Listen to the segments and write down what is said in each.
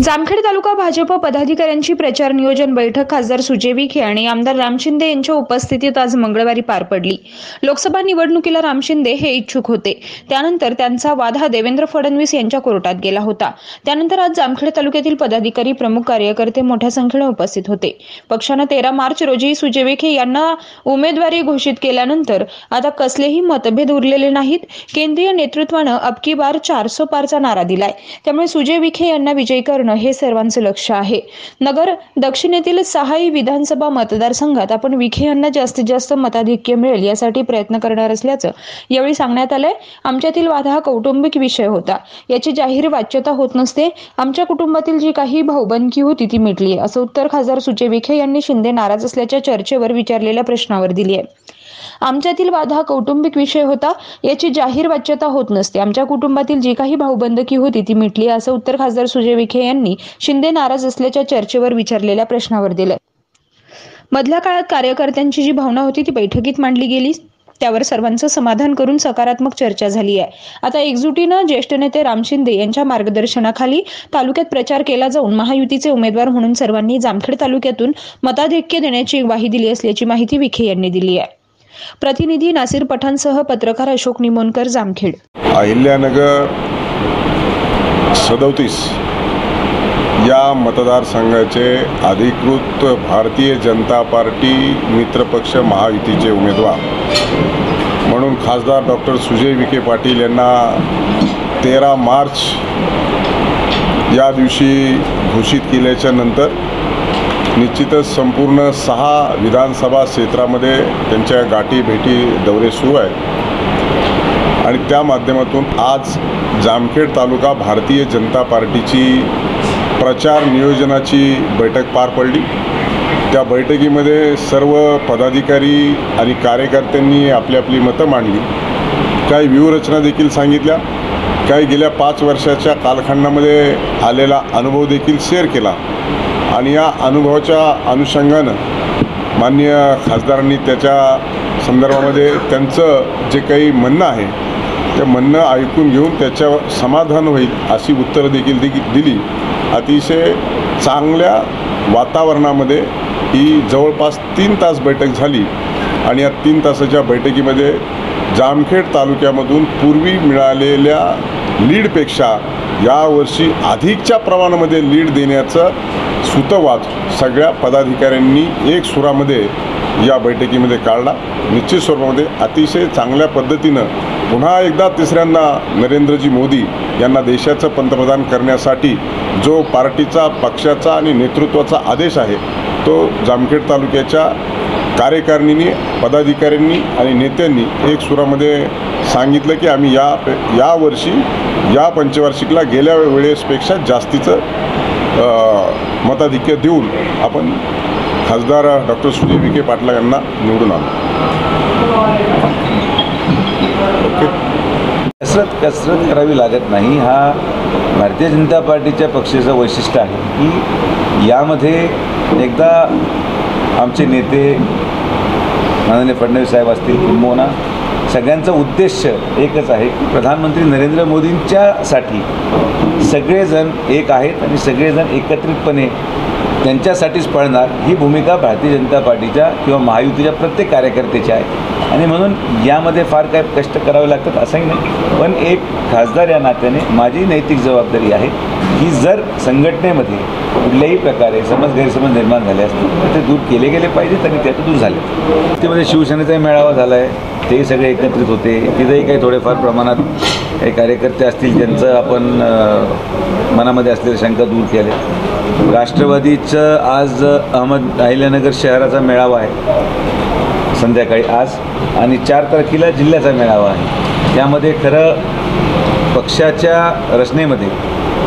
जामखेड तालुका भाजप पदाधिकाऱ्यांची प्रचार नियोजन बैठक खासदार सुजय विखे आणि आमदार राम शिंदे यांच्या उपस्थितीत आज मंगळवारी पार पडली। लोकसभा निवडणुकीला राम शिंदे हे इच्छुक होते। त्यानंतर त्यांचा वाद हा देवेंद्र फडणवीस यांच्या कोर्टात गेला होता। त्यानंतर आज जामखेड तालुक्यातील पदाधिकारी, प्रमुख कार्यकर्ते मोठ्या संख्येने उपस्थित होते। पक्षाने 13 मार्च रोजी सुजय विखे यांना उमेदवारी घोषित केल्यानंतर आता कसलेही मतभेद उरलेले नाहीत। केंद्रीय नेतृत्वाने अब की बार 400 पारचा नारा दिलाय। त्यामुळे सुजय विखे यांना विजयी करणं हे सर्वांचे लक्ष आहे। नगर दक्षिणेतील 6 विधानसभा मतदारसंघात आपण विखे यांना जास्तीत जास्त मताधिक्य मिळेल यासाठी प्रयत्न करणार असल्याचं यावेळी सांगण्यात आलंय। आमच्यातील वाद हा कौटुंबिक विषय होता, याची जाहीर वाच्यता होत नसते। आमच्या कुटुंबातील जी काही भाऊबंदकी होती ती मिटली आहे, असं उत्तर खासदार सुजय विखे यांनी शिंदे नाराज असल्याच्या चर्चेवर विचारलेल्या प्रश्नावर दिली आहे। आमच्यातील वाद हा कौटुंबिक विषय होता, याची जाहीर वाच्यता होत नसते। आमच्या कुटुंबातील जी काही भाऊबंदकी होती ती मिटली, असं उत्तर खासदार सुजय विखे यांनी शिंदे नाराज असल्याच्या चर्चेवर विचारलेल्या प्रश्नावर दिलं। मधल्या काळात कार्यकर्त्यांची जी भावना होती ती बैठकीत मांडली गेली, त्यावर सर्वांचं समाधान करून सकारात्मक चर्चा झाली आहे। आता एकजुटीनं ज्येष्ठ नेते राम शिंदे यांच्या मार्गदर्शनाखाली तालुक्यात प्रचार केला जाऊन महायुतीचे उमेदवार म्हणून सर्वांनी जामखेड तालुक्यातून मताधिक्य देण्याची ग्वाही दिली असल्याची माहिती विखे यांनी दिली आहे। प्रतिनिधी नासिर पठाणसह पत्रकार अशोक निमोनकर, जामखेड। अहिल्यानगर 37 या मतदारसंघाचे अधिकृत भारतीय जनता पार्टी मित्रपक्ष महायुतीचे उमेदवार म्हणून खासदार डॉक्टर सुजय विखे पाटील यांना 13 मार्च या दिवशी घोषित केल्याच्या नंतर निश्चितच संपूर्ण 6 विधानसभा क्षेत्रामध्ये त्यांच्या गाठी भेटी दौरे सुरू आहेत आणि त्या माध्यमातून आज जामखेड तालुका भारतीय जनता पार्टीची प्रचार नियोजनाची बैठक पार पडली। त्या बैठकीमध्ये सर्व पदाधिकारी आणि कार्यकर्त्यांनी आपली आपली मतं मांडली, काही व्यूहरचना देखील सांगितल्या, काही गेल्या 5 वर्षाच्या कालखंडामध्ये आलेला अनुभव देखील शेअर केला आणि या अनुभवाच्या अनुषंगानं माननीय खासदारांनी त्याच्या संदर्भामध्ये त्यांचं जे काही म्हणणं आहे ते म्हणणं ऐकून घेऊन त्याच्यावर समाधान होईल अशी उत्तरं देखील दिली। अतिशय चांगल्या वातावरणामध्ये ही जवळपास 3 तास बैठक झाली आणि या 3 तासाच्या बैठकीमध्ये जामखेड तालुक्यामधून पूर्वी मिळालेल्या लीडपेक्षा यावर्षी अधिकच्या प्रमाणामध्ये लीड देण्याचं सूतवाद सगळ्या पदाधिकाऱ्यांनी एक सुरामध्ये या बैठकीमध्ये काढला। निश्चित स्वरूपामध्ये अतिशय चांगल्या पद्धतीनं पुन्हा एकदा तिसऱ्यांदा नरेंद्रजी मोदी यांना देशाचं पंतप्रधान करण्यासाठी जो पार्टीचा, पक्षाचा आणि नेतृत्वाचा आदेश आहे तो जामखेड तालुक्याच्या कार्यकारिणींनी, पदाधिकाऱ्यांनी आणि नेत्यांनी एक सुरामध्ये सांगितलं की आम्ही या वर्षी या पंचवार्षिकला गेल्या वेळेसपेक्षा जास्तीचं मताधिक्य देऊन आपण खासदार डॉक्टर सुजय विखे पाटील यांना निवडून आणू। कसरत करावी लागत नाही। हा भारतीय जनता पार्टीच्या पक्षाचं वैशिष्ट्य आहे की यामध्ये एकदा आमचे नेते माननीय फडणवीस साहेब असतील, किंबहुना सगळ्यांचा उद्देश एकच आहे की प्रधानमंत्री नरेंद्र मोदींच्यासाठी सगळेजण एक आहेत आणि सगळेजण एकत्रितपणे त्यांच्यासाठीच पळणार, ही भूमिका भारतीय जनता पार्टीच्या किंवा महायुतीच्या प्रत्येक कार्यकर्त्याची आहे। आणि म्हणून यामध्ये फार काय कष्ट करावे लागतात असंही नाही, पण एक खासदार या नात्याने माझी नैतिक जबाबदारी आहे की जर संघटनेमध्ये कुठल्याही प्रकारे गैरसमज निर्माण झाले असतील तर ते दूर केले गेले पाहिजेत आणि त्यात दूर झाले। त्यामध्ये शिवसेनेचाही मेळावा झाला आहे, तेही सगळे एकत्रित होते, तिथंही काही थोडेफार प्रमाणात काही कार्यकर्ते असतील ज्यांचं आपण मनामध्ये असलेल्या शंका दूर केले। राष्ट्रवादीचं आज अहिल्यानगर शहराचा मेळावा आहे संध्याकाळी आज, आणि 4 तारखेला जिल्ह्याचा मेळावा आहे। त्यामध्ये खरं पक्षाच्या रचनेमध्ये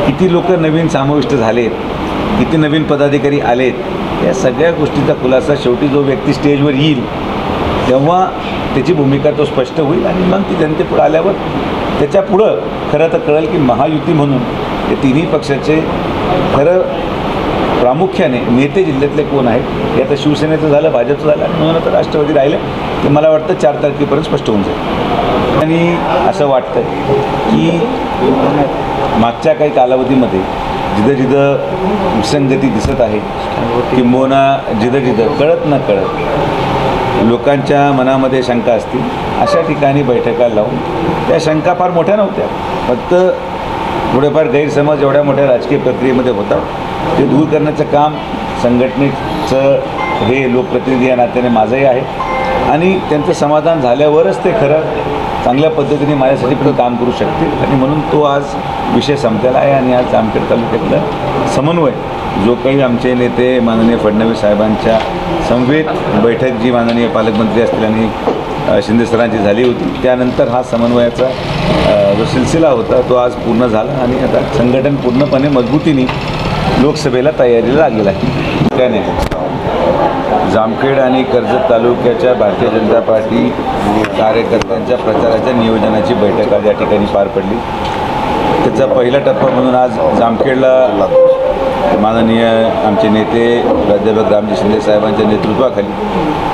किती लोक नवीन समाविष्ट झालेत, किती नवीन पदाधिकारी आलेत, या सगळ्या गोष्टीचा खुलासा शेवटी जो व्यक्ती स्टेजवर येईल तेव्हा त्याची भूमिका तो स्पष्ट होईल आणि मग ती जनतेपुढे आल्यावर त्याच्या पुढं खरं तर कळेल की महायुती म्हणून हे तिन्ही पक्षाचे खरं प्रामुख्याने नेते जिल्ह्यातले कोण आहेत। हे आता शिवसेनेचं झालं, भाजपचं झालं आणि म्हणून आता राष्ट्रवादी राहिलं, ते मला वाटतं 4 तारखेपर्यंत स्पष्ट होऊन जाईल। आणि असं वाटतं की मागच्या काही कालावधीमध्ये जिथं जिथं विसंगती दिसत आहे किंबहुना जिथं जिथं कळत न कळत लोकांच्या मनामध्ये शंका असतील अशा ठिकाणी बैठका लावून त्या शंका फार मोठ्या नव्हत्या, फक्त थोडेफार गैरसमज एवढ्या मोठ्या राजकीय प्रक्रियेमध्ये होतात ते दूर करण्याचं काम संघटनेचं हे लोकप्रतिनिधी या नात्याने माझंही आहे आणि त्यांचं समाधान झाल्यावरच ते खरं चांगल्या पद्धतीने माझ्यासाठी पण काम करू शकतील आणि म्हणून तो आज विषय संपलेला आहे आणि आज जामखेड तालुक्यातलं समन्वय जो काही आमचे नेते माननीय फडणवीस साहेबांच्या समवेत बैठक जी माननीय पालकमंत्री असतील आणि शिंदे सरांची झाली होती त्यानंतर हा समन्वयाचा जो सिलसिला होता तो आज पूर्ण झाला आणि आता संघटन पूर्णपणे मजबूतीने लोकसभेला तयारीला लागलेलं आहे. त्याने जामखेड आणि कर्जत तालुक्याच्या भारतीय जनता पार्टी कार्यकर्त्यांच्या प्रचाराच्या नियोजनाची बैठक आज या ठिकाणी पार पडली. त्याचा पहिला टप्पा म्हणून आज जामखेडला माननीय आमचे नेते प्राध्यापक रामजी शिंदे साहेबांच्या नेतृत्वाखाली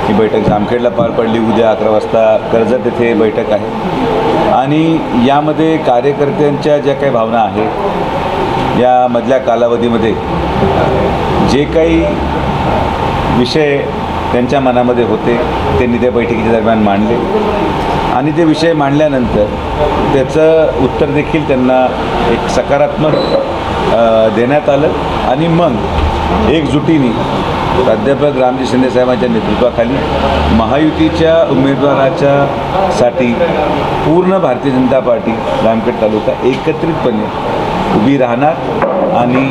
ही बैठक जामखेडला पार पडली. उद्या 11 वाजता कर्जत येथे बैठक आहे आणि यामध्ये कार्यकर्त्यांच्या ज्या काही भावना आहेत या मधल्या कालावधीमध्ये जे काही विषय त्यांच्या मनामध्ये होते त्यांनी त्या बैठकीच्या दरम्यान मांडले आणि ते विषय मांडल्यानंतर त्याचं उत्तर देखील त्यांना एक सकारात्मक देण्यात आलं आणि मग एकजुटीने प्राध्यापक रामजी शिंदे साहेबांच्या नेतृत्वाखाली महायुतीच्या उमेदवाराच्या साठी पूर्ण भारतीय जनता पार्टी जामखेड तालुका एकत्रितपणे उभी राहणार आणि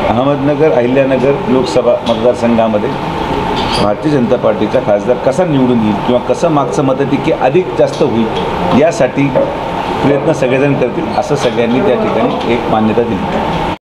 अहमदनगर अहिल्यानगर लोकसभा मतदारसंघामध्ये भारतीय जनता पार्टीचा खासदार कसा निवडून येईल किंवा कसं मागचं मताधिक्य अधिक जास्त होईल यासाठी प्रयत्न सगळेजण करतील असं सगळ्यांनी त्या ठिकाणी एक मान्यता दिली.